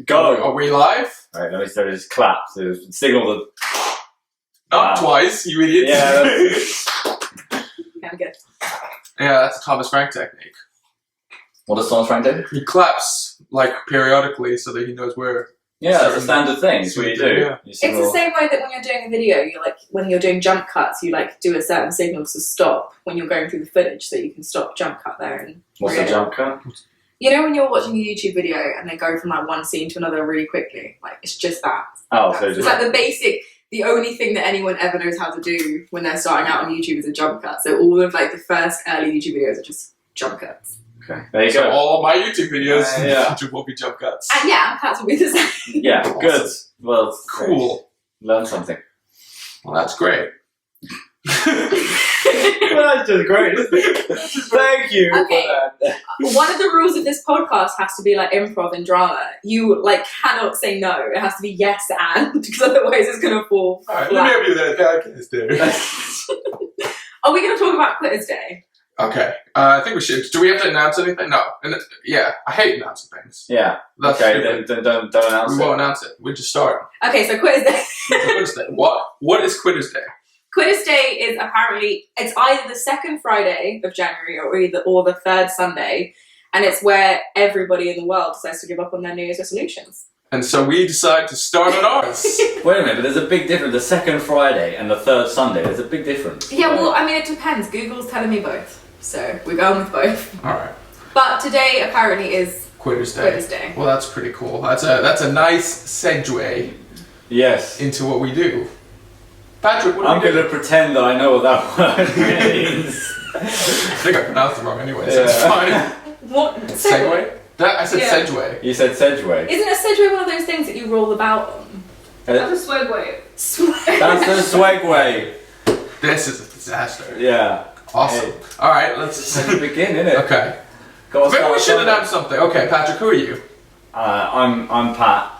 Go. Are we live? Alright, let me start this clap. So signal the. Not twice, you idiot. Yeah. I'm good. Yeah, that's a Thomas Frank technique. What does Thomas Frank do? He claps like periodically so that he knows where. Yeah, it's a standard thing. It's what you do. Yeah. You It's signal- the same way that when you're doing a video, you like when you're doing jump cuts, you like do a certain signal to stop when you're going through the footage, so you can stop jump cut there. And What's the jump cut? you know when you're watching a YouTube video and they go from like one scene to another really quickly, like it's just that. Oh, so It's just. like the basic. The only thing that anyone ever knows how to do when they're starting out on YouTube is a jump cut. So all of like the first early YouTube videos are just jump cuts. Okay. There you So go. all of my YouTube videos in the Yeah. future will be jump cuts. And yeah, cuts will be the same. Yeah, good. Well, it's Cool. Learn something. Well, that's great. Well, that's just great, isn't it? Thank you Okay. for that. One of the rules of this podcast has to be like improv and drama. You like cannot say no. It has to be yes and because otherwise it's gonna fall All right, flat. let me have you that podcast there. Are we gonna talk about Quitters Day? Okay, I think we should. Do we have to announce anything? No. Yeah, I hate announcing things. Yeah. That's Okay, stupid. then don't announce We it. won't announce it. We just start. Okay, so Quitters Day. Quitters Day. What is Quitters Day? Quitters Day is apparently it's either the second Friday of January or the third Sunday, and it's where everybody in the world decides to give up on their New Year's resolutions. And so we decide to start on ours. Wait a minute, but there's a big difference. The second Friday and the third Sunday, there's a big difference. Yeah, well, I mean, it depends. Google's telling me both, so we're going with both. All right. But today apparently is Quitters Day. Quitters Day. Well, that's pretty cool. That's a nice segue Yes. into what we do. Patrick, what I'm do we going do? to pretend that I know what that word means. I think I pronounced it wrong anyway, so it's Yeah. fine. What? Segway? I said Yeah. Sedgway. You said Sedgway. Isn't a Segway one of those things that you roll about on? That's a swagway. That's the Swagway. This is a disaster. Yeah. Awesome. Hey. All right, let's. Let's begin, innit? Okay. Go on, Maybe we start, should start. announce something. Okay, Patrick, who are you? I'm Pat.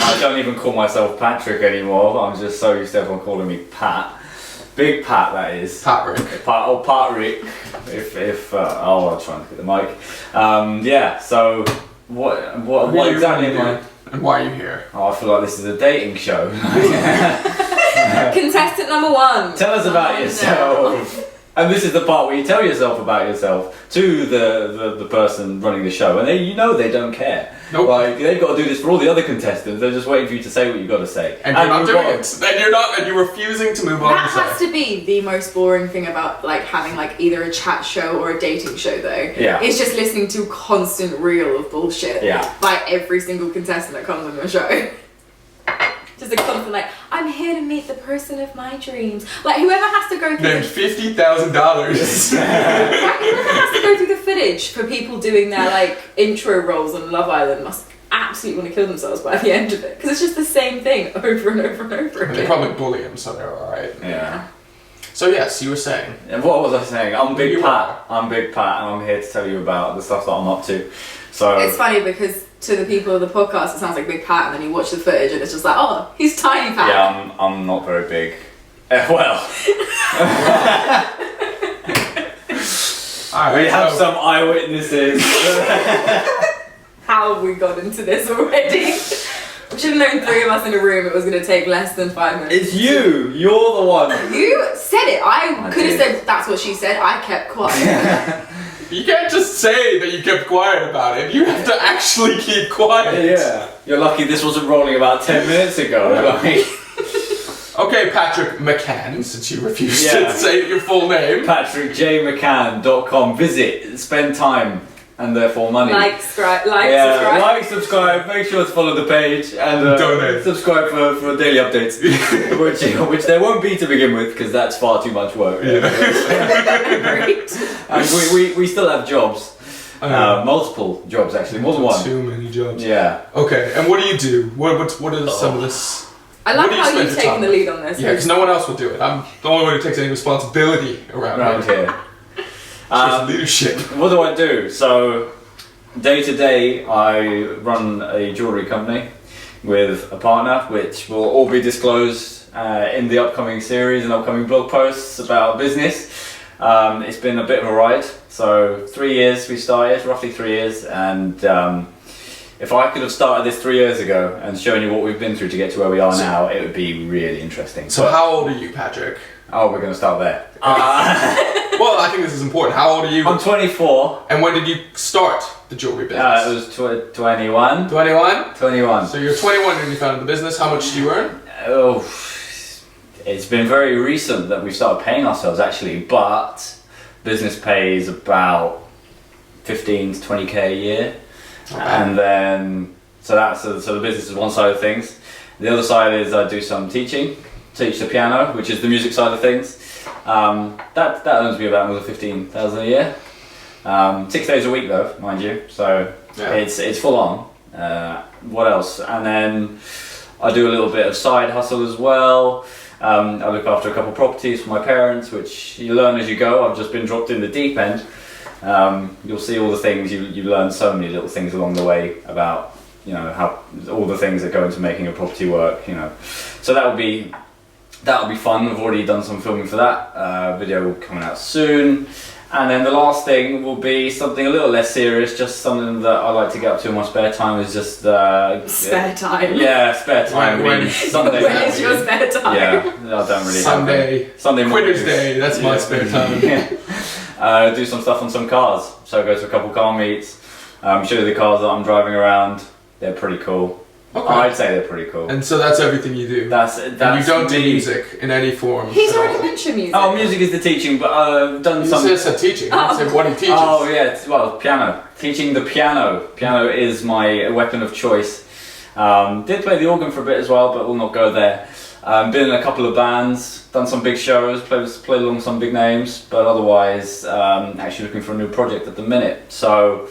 I don't even call myself Patrick anymore. I'm just so used to everyone calling me Pat. Big Pat, that is. Patrick. Pat Rick. I'll try and get the mic. Yeah. So what What exactly you am I? do? And why are you here? Oh, I feel like this is a dating show. Contestant number one. Tell us about Oh, yourself. And this is the part where you tell yourself about yourself to the person running the show, and they don't care. Nope. Like they've got to do this for all the other contestants. They're just waiting for you to say what you got to say. And you're not move doing on. it. And you're refusing to move on That to has say. to be the most boring thing about like having like either a chat show or a dating show though. Yeah. It's just listening to constant reel of bullshit. Yeah. By every single contestant that comes on your show. Just a constant like, I'm here to meet the person of my dreams. Like whoever has to go through Named the, $50,000. whoever has to go through the footage for people doing their like intro roles on Love Island must absolutely want to kill themselves by the end of it because it's just the same thing over and over and over They again. probably bully him, so they're alright. Yeah. So yes, you were saying. And what was I saying? I'm Big You Pat. I'm Big Pat, and I'm here to tell you about the stuff that I'm up to. So It's funny because to the people of the podcast it sounds like Big Pat and then you watch the footage and it's just like, oh, he's Tiny Pat. yeah, I'm not very big. Well, Alright, we have so- some eyewitnesses. How have we got into this already? We should have known three of us in a room it was going to take less than 5 minutes. It's you. You're the one. You said it. I I could have did. said that's what she said. I kept quiet. You can't just say that you kept quiet about it. You have to actually keep quiet. Yeah. You're lucky this wasn't rolling about 10 minutes ago. Like, Okay, Patrick McCann, since you refused Yeah. to say your full name. PatrickJMcCann.com. Visit, spend time, and therefore money. subscribe. Like, subscribe, make sure to follow the page, and Donate. subscribe for daily updates, which there won't be to begin with, because that's far too much work. Great. And we still have jobs, multiple jobs actually, more than one. Too many jobs. Yeah. Okay, and what do you do? What are some of this? I love What do you how spend you've your taken time the lead on this. Yeah, because no one else will do it. I'm the only one who takes any responsibility around here. Here. It's leadership. What do I do? So, day to day, I run a jewellery company with a partner, which will all be disclosed in the upcoming series and upcoming blog posts about business. It's been a bit of a ride. So 3 years we started, roughly 3 years, and if I could have started this 3 years ago and shown you what we've been through to get to where we are now, it would be really interesting. So how old are you, Patrick? Oh, we're going to start there. Well, I think this is important. How old are you? I'm 24. And when did you start the jewelry It business? was 21. 21? 21. So you're 21 when you founded the business. How much do you earn? Oh, it's been very recent that we've started paying ourselves actually, but business pays about 15 to 20k a year. Not bad. And then, so the business is one side of things. The other side is I do some teaching, teach the piano, which is the music side of things. That earns me about another 15,000 a year. 6 days a week though, mind you. So Yeah. it's full on. What else? And then I do a little bit of side hustle as well. I look after a couple of properties for my parents, which you learn as you go. I've just been dropped in the deep end. You'll see all the things you learn, so many little things along the way about how all the things that go into making a property work. So that'll be fun. I've already done some filming for that. Video coming out soon. And then the last thing will be something a little less serious, just something that I like to get up to in my spare time. Is just Spare time. Yeah, spare time. When- I mean, Sunday. When is your spare time? Yeah, I don't really Sunday. have Sunday Quitter's mornings. Day. That's my spare time. Yeah. Do some stuff on some cars. So I go to a couple car meets. Show you the cars that I'm driving around. They're pretty cool. Okay. I'd say they're pretty cool. And so that's everything you do. That's And you don't do me. music in any form. He's at already all. mentioned music. Oh, music is the teaching, but I've done You some. said teaching. You said what he teaches. Oh yeah, well, piano. Teaching the piano. Piano is my weapon of choice. Did play the organ for a bit as well, but we'll not go there. Been in a couple of bands, done some big shows, played along some big names, but otherwise, actually looking for a new project at the minute. So,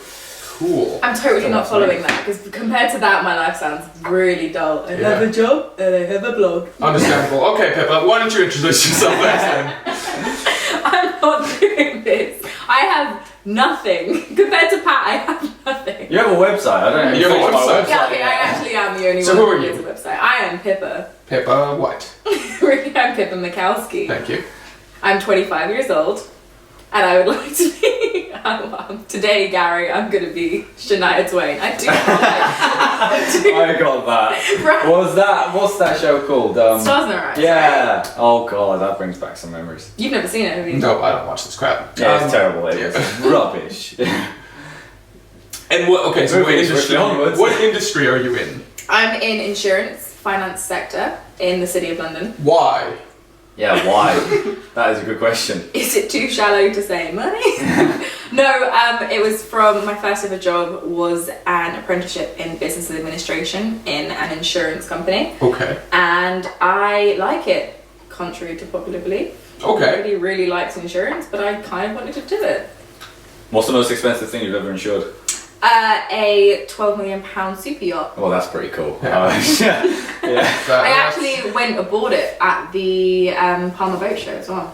Cool. I'm totally So not that's following nice. that because compared to that, my life sounds really dull. I have Yeah. a job and I have a blog. Understandable. Okay, Pippa, why don't you introduce yourself next then? I'm not doing this. I have nothing. Compared to Pat, I have nothing. you have a website. I don't know. You have a finished my website? Yeah, okay, I actually am the only So one who are who you? has a website. I am Pippa. Pippa what? Really, I'm Pippa Mikowski. Thank you. I'm 25 years old, and I would like to be. Today, Gary, I'm gonna be Shania Twain. I do. I got that. What's that show called? Stars in Their Eyes. Right? Yeah. Oh god, that brings back some memories. You've never seen it, have you? No, I don't watch this crap. Yeah, it's terrible. It yeah. was rubbish. And what? Okay, so what Moving industry? swiftly onwards. What industry are you in? I'm in insurance, finance sector in the City of London. Why? Yeah, why? That is a good question. Is it too shallow to say money? No, it was from my first ever job was an apprenticeship in business administration in an insurance company, Okay. and I like it, contrary to popular belief. Okay. Everybody really likes insurance, but I kind of wanted to do it. What's the most expensive thing you've ever insured? A £12 million super yacht. Well, that's pretty cool. Yeah. Yeah. I actually went aboard it at the Palmer Boat Show as well,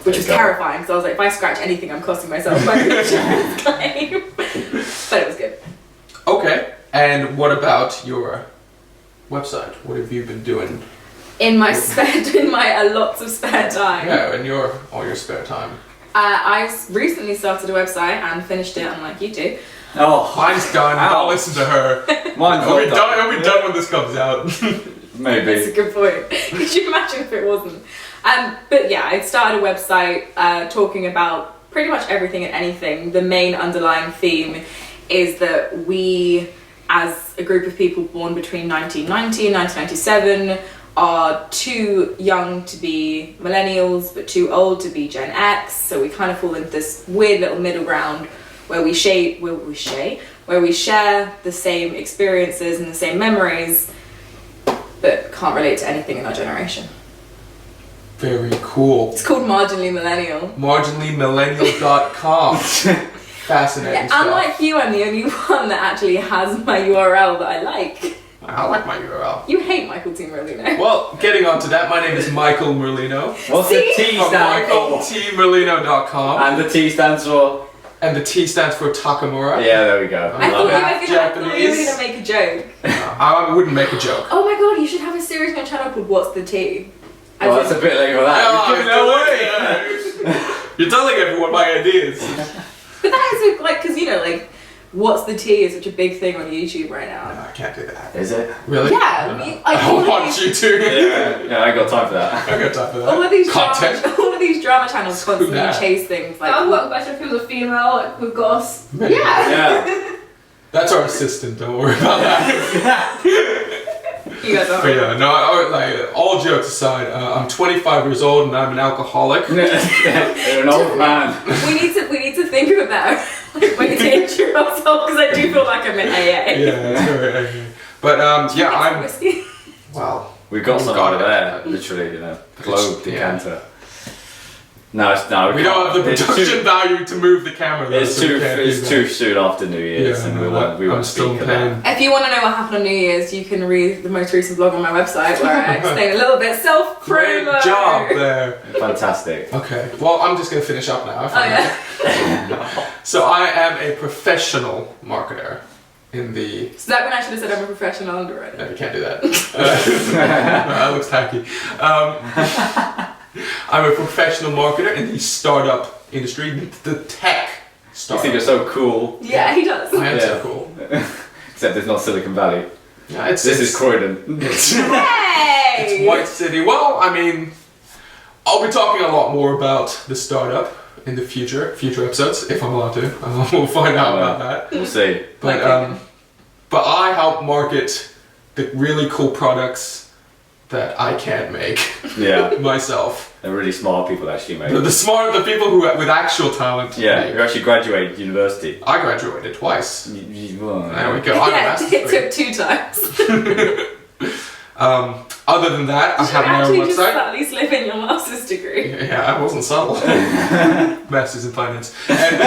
which was There you go. terrifying because I was like, if I scratch anything, I'm costing myself my insurance claim. But it was good. Okay. And what about your website? What have you been doing? In my lots of spare time. Yeah, in all your spare time. I recently started a website and finished it, unlike you two. Oh, Mine's done. Ow. Don't listen to her. mine's It'll be not done. It'll be done when this comes out. That's a Maybe. good point. Could you imagine if it wasn't? But yeah, I started a website talking about pretty much everything and anything. The main underlying theme is that we, as a group of people born between 1990 and 1997, are too young to be millennials, but too old to be Gen X. So we kind of fall into this weird little middle ground where we share the same experiences and the same memories, but can't relate to anything in our generation. Very cool. It's called Marginally Millennial. MarginallyMillennial.com. Fascinating Yeah, stuff. unlike you, I'm the only one that actually has my URL that I like. I like my URL. You hate Michael T. Merlino. Well, getting on to that, my name is Michael Merlino. What's the T From stand for? MichaelTmerlino.com. And the T stands for? And the T stands for Takamura. Yeah, there we go. I thought, Half you were Japanese. gonna make a joke. I wouldn't make a joke. Oh my god, you should have a series on your channel called What's the Tea? As Well, in- that's a bit late for that. You've given it away. You're telling everyone my ideas. But that is like, because what's the tea is such a big thing on YouTube right No, now. I can't do that. Is it? Really? Yeah, No. I I totally- want you to. Yeah, I ain't got time for that. I got time for that. all of these Content. drama, all of these drama channels Screw constantly that. chase things like That would work better if he was a female, like with Goss. Maybe. yeah. Yeah. That's our assistant. Don't worry about that. You guys are. But yeah, no. Like all jokes aside, I'm 25 years old and I'm an alcoholic. You're an old man. We need to think of a better like, way to introduce ourselves because I do feel like I'm in AA. Yeah, that's very. But yeah, Get some I'm. whiskey. Well, We've got We've some got over it. there, literally, globe Yeah. decanter. No, no, we don't have the it's production too, value to move the camera. Though, it's so we too, can't do it's that. too soon after New Year's, Yeah, and no, we I'm won't still speak in of that. pain. If you want to know what happened on New Year's, you can read the most recent blog on my website where I explain a little bit self Great promo. job there. Fantastic. Okay, well, I'm just gonna finish up now. if Oh I may. yeah. So I am a professional marketer in the. So that when I should have said I'm a professional underwriter. No, you can't do that. That looks tacky. I'm a professional marketer in the startup industry, the tech You startup. think you're so cool, Yeah, he does. I am so Yeah. cool. except it's not Silicon Valley. Yeah, it's, This is Croydon. It's, Hey! it's White City. Well, I mean, I'll be talking a lot more about the startup in the future episodes, if I'm allowed to. We'll find out about that. We'll see. But Okay. but I help market the really cool products that I can't make Yeah, myself. they're really smart people actually, The, mate. the smart, the people who with actual talent. Yeah, make. you actually graduated university. I graduated twice. Well, There we go. I Yeah, have a it master's degree. took 2 times. Other than that, I Did you have my own actually just website. subtly slip in your master's degree? Yeah, I wasn't subtle. Masters in finance. And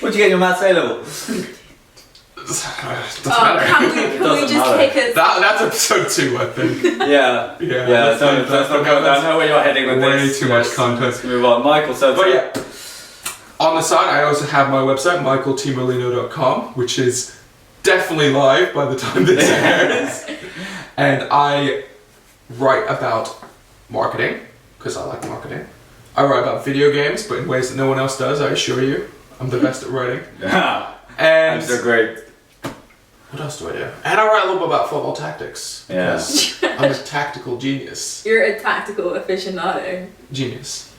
What'd you get in your maths A level? doesn't Oh, matter. can we Doesn't just matter. take a... That's episode 2, I think. Yeah. Yeah, Yeah, so let's not go down. I know where you're heading with way this. too much Let's content. move on. Michael, so But yeah, on the side, I also have my website, michaeltmolino.com, which is definitely live by the time this airs. And I write about marketing, because I like marketing. I write about video games, but in ways that no one else does, I assure you. I'm the best at writing. I'm And so great. what else do I do? And I write a little bit about football tactics. Yeah. Because I'm a tactical genius. You're a tactical aficionado. Genius.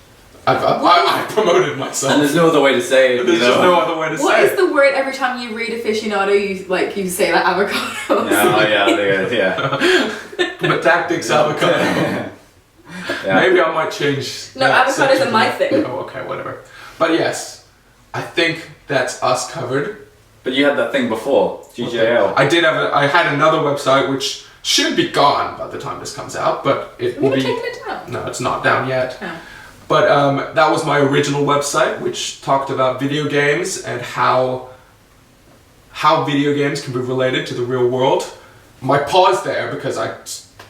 I promoted And myself. there's no other way to say it, There's you just know? no other way to What say is it. the word every time you read aficionado, you say like avocado? Yeah. But tactics, avocado. Yeah. Maybe I might change. No, that avocados section are my to- thing. Oh, okay, whatever. But yes, I think that's us covered. But you had that thing before, GJL. I had another website which should be gone by the time this comes out, but it Have will you be. taken it down? No, it's not down yet. Oh. But that was my original website, which talked about video games and how video games can be related to the real world. My pause there because I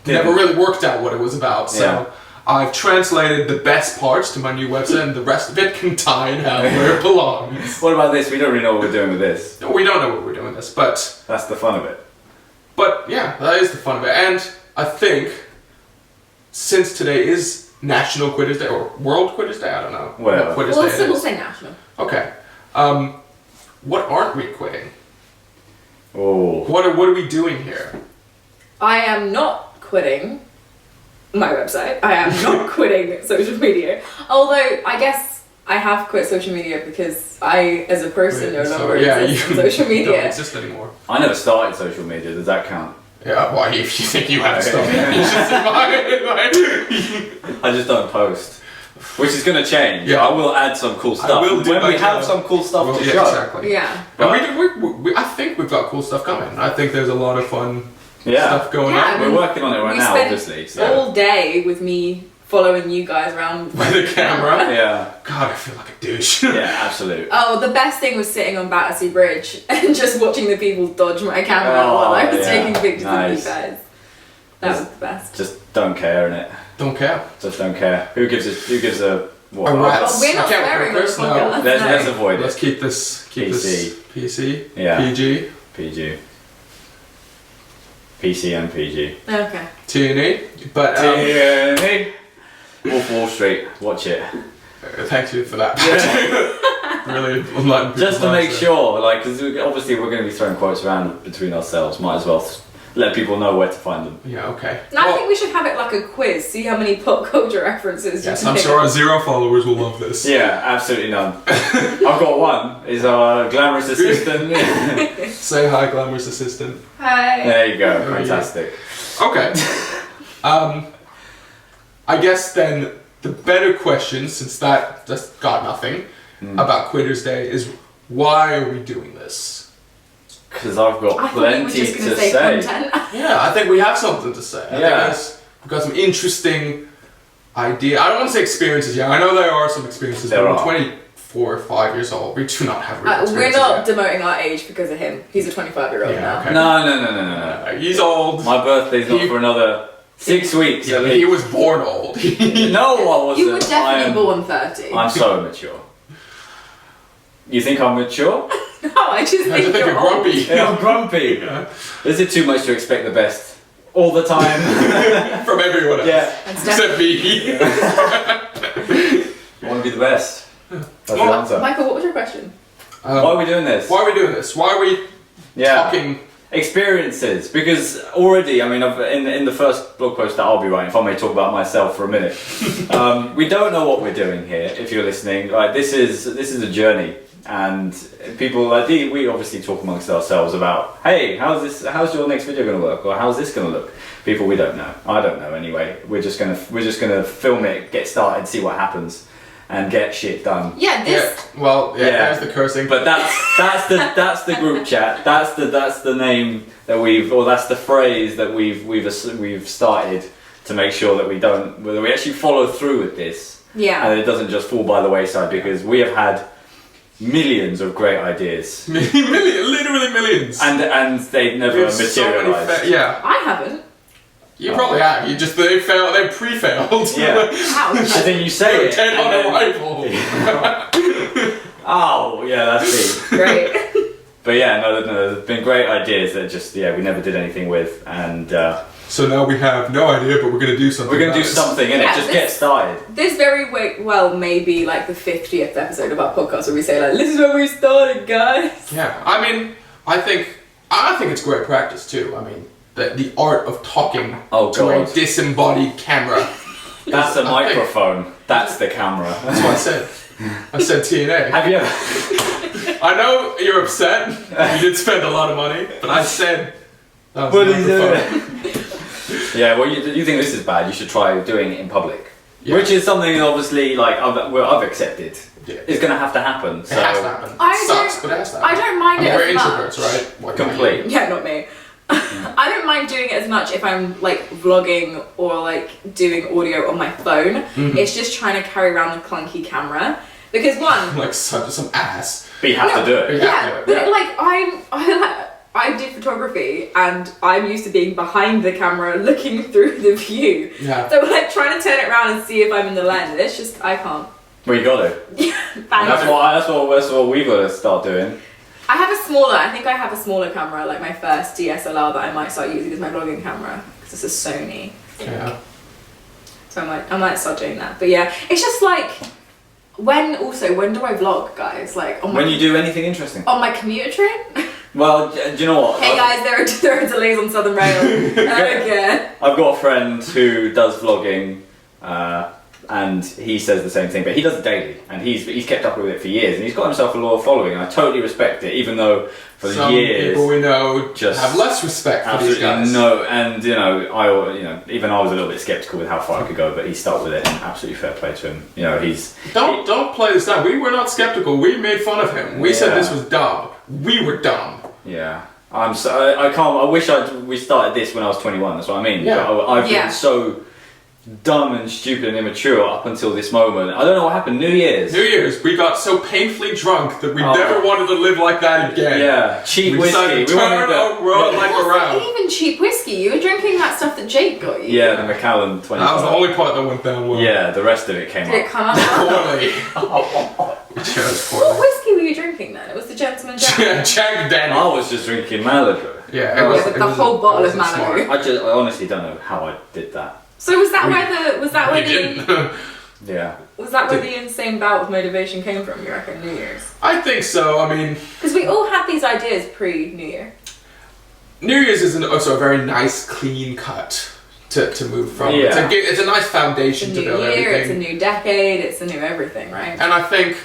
never really worked out what it was about. So Yeah. I've translated the best parts to my new website, and the rest of it can tie in hell where it belongs. What about this? We don't really know what we're doing with this. We don't know what we're doing with this, but That's the fun of it. yeah, that is the fun of it. And I think since today is National Quitters Day or World Quitters Day, I don't know. Whatever. What Quitters Well, Day it we'll is. say national. Okay. What aren't we quitting? Oh. What are we doing here? I am not quitting my website. I am not quitting social media. Although I guess I have quit social media because I, as a person, no longer exist on social don't media. exist anymore. I never started social media. Does that count? Yeah, why if you think you have stuff, Okay. you should survive. I just don't post. Which is going to change. Yeah. I will add some cool stuff. will do when we my have job. some cool stuff Well, to yeah, show. exactly. Yeah. But I think we've got cool stuff coming. I think there's a lot of fun Yeah. stuff going Yeah, on I mean, We're working on it right we now, spent obviously. So. all day with me following you guys around with the camera. Yeah. God, I feel like a douche. Yeah, absolutely. Oh, the best thing was sitting on Battersea Bridge and just watching the people dodge my camera Oh, while I was yeah. taking pictures Nice. of you guys. That was the best. Just don't care, innit? Don't care. Just don't care. Who gives a what? A rat. Oh, we're not I can't swearing work on this, the no. podcast. Let's No. avoid Let's it. keep this PC. Yeah. PG. PG. PC and PG. Okay. T&E. But Hey. Wolf of Wall Street. Watch it. thank you for that. really letting people Just to know, make so. sure, like, because obviously we're going to be throwing quotes around between ourselves. Might as well let people know where to find them. Yeah, okay. And I think we should have it like a quiz. See how many pop culture references Yes, you I'm can sure our 0 followers will love this. Yeah, absolutely none. I've got one. Is our glamorous assistant. Say hi, glamorous assistant. Hi. There you go. Oh, yeah. Fantastic. Okay. I guess then the better question, since that just got nothing about Quitters Day, is why are we doing this? Because I've got I thought you were plenty just going to to say say. content. Yeah, I think we have something to say. I Yeah. think we've got some interesting idea. I don't want to say experiences yet. I know there are some experiences, There but we're are. 24 or 5 years old. We do not have real We're experiences not yet. demoting our age because of him. He's a 25-year-old Yeah, now. okay. No. He's old. My birthday's not He- for another 6 weeks. Yeah, at but he least. was born old. No, I wasn't. You were definitely born 30. I'm so immature. You think I'm mature? No, I just I think, just think you're old. grumpy. Yeah, I'm grumpy. Yeah. Is it too much to expect the best all the time? From everyone else. Yeah. And Except me. I want to be the best. That's the Well, answer. Michael, what was your question? Why are we doing this? Why are we doing this? Why are we Yeah. talking? Experiences, because already, I mean, in the first blog post that I'll be writing, if I may talk about myself for a minute, we don't know what we're doing here. If you're listening, like this is a journey, and people like we obviously talk amongst ourselves about, hey, how's your next video going to work, or how's this going to look? People we don't know. I don't know anyway. We're just gonna film it, get started, see what happens, and get shit done. Yeah, this. Yeah, Yeah. there's the cursing. But that's the group chat. That's the name that that's the phrase that we've started to make sure that we actually follow through with this, Yeah. and it doesn't just fall by the wayside, because we have had millions of great ideas Literally millions. and they've never We have so many materialized. yeah, I haven't. you probably have. They failed. They pre-failed. Yeah. Ouch. And then you say it. Dead on and then- arrival. Oh yeah, that's me. Great. But yeah, no, there's been great ideas that just we never did anything with, and So now we have no idea, but we're gonna do something. we're gonna do about it. something in it. Yeah, Just this- get started. This very well may be like the 50th episode of our podcast where we say like, this is where we started, guys. Yeah, I mean, I think it's great practice too. I mean, the art of talking Oh, to a God. disembodied camera. That's a I think- microphone. That's the camera. That's what I said. I said TNA. Have you ever? I know you're upset. You did spend a lot of money, but I said that was What a is microphone. Yeah, well, you think this is bad? You should try doing it in public, Yeah. which is something obviously like I've accepted. Yeah. It's gonna have to happen. It So has to happen. I Sucks, don't- but it has to I happen. don't mind I mean, it we're as introverts, much. right? What, complete. Yeah, not me. I don't mind doing it as much if I'm like vlogging or like doing audio on my phone. It's just trying to carry around the clunky camera because one, Like some ass. But you have to do it. Yeah. but like I did photography and I'm used to being behind the camera looking through the view. Yeah. So like trying to turn it around and see if I'm in the lens, it's just I can't. Well, you got to. That's what we've got to start doing. I think I have a smaller camera, like my first DSLR that I might start using as my vlogging camera because it's a Sony. Yeah. So I might start doing that. But yeah, it's just like when do I vlog, guys? Like on my When you do anything interesting. on my commuter train. Well, do you know what? Hey guys, there are delays on Southern Rail. Okay. I've got a friend who does vlogging, and he says the same thing, but he does it daily, and he's kept up with it for years, and he's got himself a loyal following, and I totally respect it, even though for Some years people we know just have less respect for these absolutely guys. no, and even I was a little bit skeptical with how far I could go, but he stuck with it, and absolutely fair play to him. Don't play this down. We were not skeptical. We made fun of him. We said Yeah. this was dumb. We were dumb. Yeah. I wish we started this when I was 21. That's what I mean. Yeah. But I've Yeah. been so dumb and stupid and immature up until this moment. I don't know what happened. New Year's. New Year's, we got so painfully drunk that we Oh. never wanted to live like that again. Yeah. Cheap We whiskey. decided to We wanted turn the- our world It like wasn't around. even cheap whiskey. You were drinking that stuff that Jake got you. Yeah, the Macallan 25. That was the only part that went down well. Yeah, the rest of it came Did it up. come up? Poorly. We chose What poorly. whiskey were you drinking then? It was the Gentleman Jack. Yeah, Jack Daniel. I was just drinking Malibu. Yeah, Oh, it was, yeah, with it the was whole bottle of it wasn't Malibu. smart. I honestly don't know how I did that. So was that We- where the We didn't. Yeah. Was that where the insane bout of motivation came from, you reckon, New Year's? I think so. I mean, Because we all had these ideas pre-New Year. New Year's is also a very nice, clean cut to move from. Yeah. It's a nice It's foundation a to new build year, it's a everything. new decade, it's a new everything, right? And I think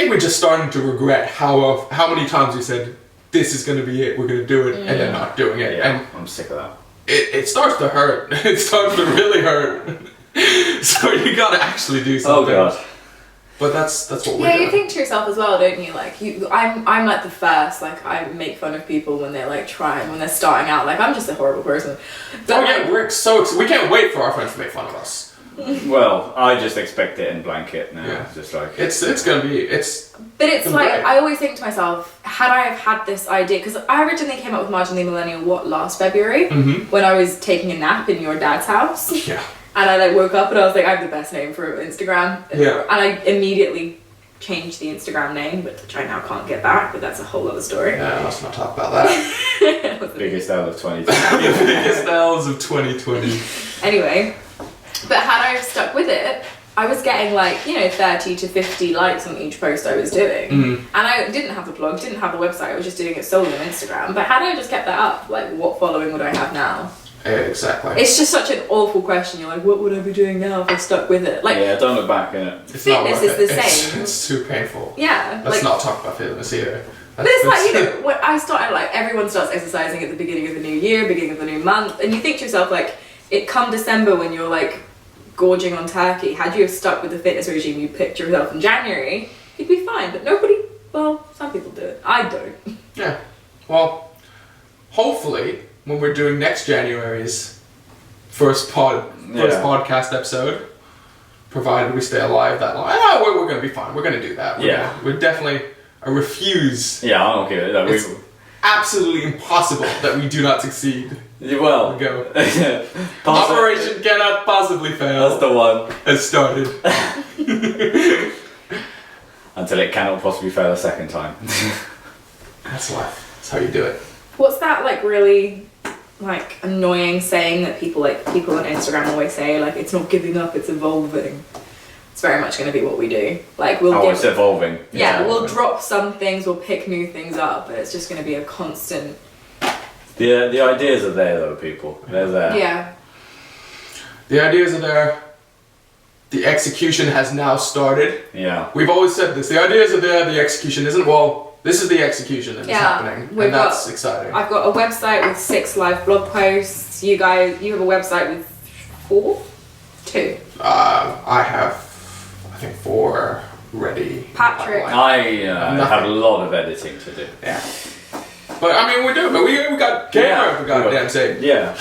we're just starting to regret how many times we said, this is going to be it, we're going to do it, and then not doing it. Yeah. And I'm sick of that. it starts to hurt. It starts to really hurt. So you got to actually do Oh something. god. But that's what we're Yeah, doing. you think to yourself as well, don't you? Like, I'm like the first. Like, I make fun of people when they're like trying, when they're starting out. Like, I'm just a horrible person. But Oh like, yeah, we can't wait for our friends to make fun of us. Well, I just expect it in blanket now. Yeah. Just like It's gonna be it's but it's like Right. I always think to myself, had I have had this idea, because I originally came up with Marginally Millennial last February when I was taking a nap in your dad's house. yeah. And I like woke up and I was like, I have the best name for Instagram. Yeah. And I immediately changed the Instagram name, which I now can't get back, but that's a whole other story. Yeah, let's not talk about that. biggest L of 2020. The biggest L's of 2020. Anyway, but had I have stuck with it, I was getting like, 30 to 50 likes on each post I was doing. And I didn't have the blog, didn't have the website, I was just doing it solely on Instagram. But had I just kept that up, like what following would I have now? Exactly. It's just such an awful question. You're like, what would I be doing now if I stuck with it? Like, Yeah, don't look back in it. It's not fitness worth is it. the same. It's too painful. yeah. Let's like, not talk about fitness either. But it's like, when I started, like, everyone starts exercising at the beginning of the new year, beginning of the new month, and you think to yourself, like, it come December when you're, like, gorging on turkey, had you have stuck with the fitness regime you picked yourself in January, you'd be fine. But nobody, well, some people do it. I don't. Yeah. Well, hopefully, when we're doing next January's first podcast episode, provided we stay alive that long, we're going to be fine. We're going to do that. We're definitely a refuse. Yeah, I don't care. Like, It's absolutely impossible that we do not succeed. well, We go. Pass it. Operation cannot possibly fail That's the one. has started. Until it cannot possibly fail a second time. That's life. That's how you do it. What's that, like, really, like, annoying saying that people on Instagram always say, like, it's not giving up, it's evolving. It's very much going to be what we do. Like, we'll It's evolving. Yeah, we'll drop some things, we'll pick new things up, but it's just going to be a constant. The ideas are there though, people. They're there. Yeah. The ideas are there. The execution has now started. Yeah. We've always said this. The ideas are there, the execution isn't. Well, this is the execution that is happening. we've And that's got- exciting. I've got a website with 6 live blog posts. You have a website with 4? 2. I have, I think, 4 ready. Patrick. I Nothing. have a lot of editing to do. Yeah. But I mean, we're doing it. We got camera, for goddamn sake. Yeah.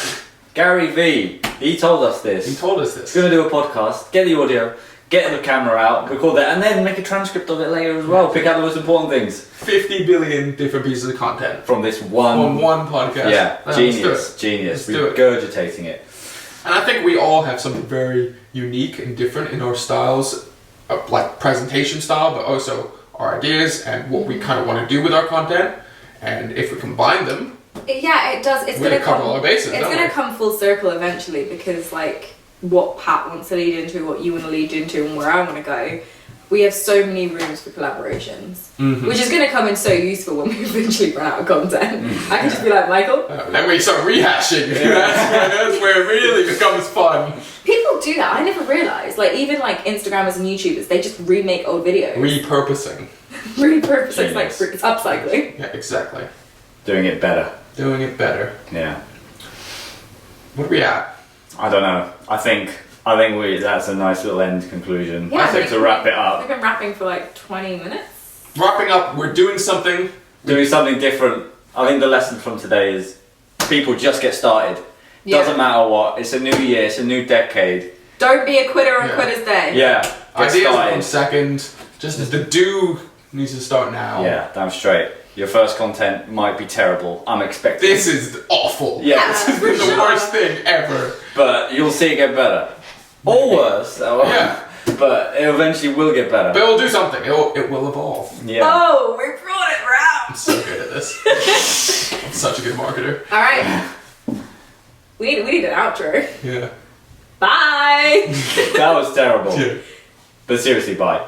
Gary V, he told us this. He told us He's this. going to do a podcast, get the audio, get the camera out, record that, and then make a transcript of it later as well. Pick out the most important things 50 billion different pieces of content from this one. on one podcast. Yeah, Let's do genius, it. genius. Let's do it. Regurgitating it. And I think we all have something very unique and different in our styles, like presentation style, but also our ideas and what we kind of want to do with our content. And if we combine them, Yeah, it does. It's we're going gonna to cover all our bases. It's don't going we? to come full circle eventually because, like, what Pat wants to lead into, what you want to lead into, and where I want to go, we have so many rooms for collaborations, which is going to come in so useful when we eventually run out of content. I can just be like, Michael. Then we start rehashing. That's where it really becomes fun. People do that. I never realised. Like, even like Instagrammers and YouTubers, they just remake old videos. Repurposing. Repurpose. It's like Genius. it's upcycling. Yeah, exactly. Doing it better. Doing it better. Yeah. What are we at? I don't know. I think that's a nice little end conclusion. Yeah, I think to wrap it up, We've been rapping for like 20 minutes. Wrapping up, we're doing something. doing something different. I think the lesson from today is people just get started. Yeah. Doesn't matter what. It's a new year. It's a new decade. Don't be a quitter on Yeah. Quitter's Day. Yeah. Get Ideas come started. second. Just the do needs to start now. Yeah, damn straight. Your first content might be terrible. I'm expecting. This is awful. Yeah. This has been the worst thing ever. But you'll see it get better. Or worse. Yeah. But it eventually will get better. But it will do something. It will evolve. Yeah. Oh, we brought it round. I'm so good at this. I'm such a good marketer. All right. We need an outro. Yeah. Bye! That was terrible. Yeah. But seriously, bye.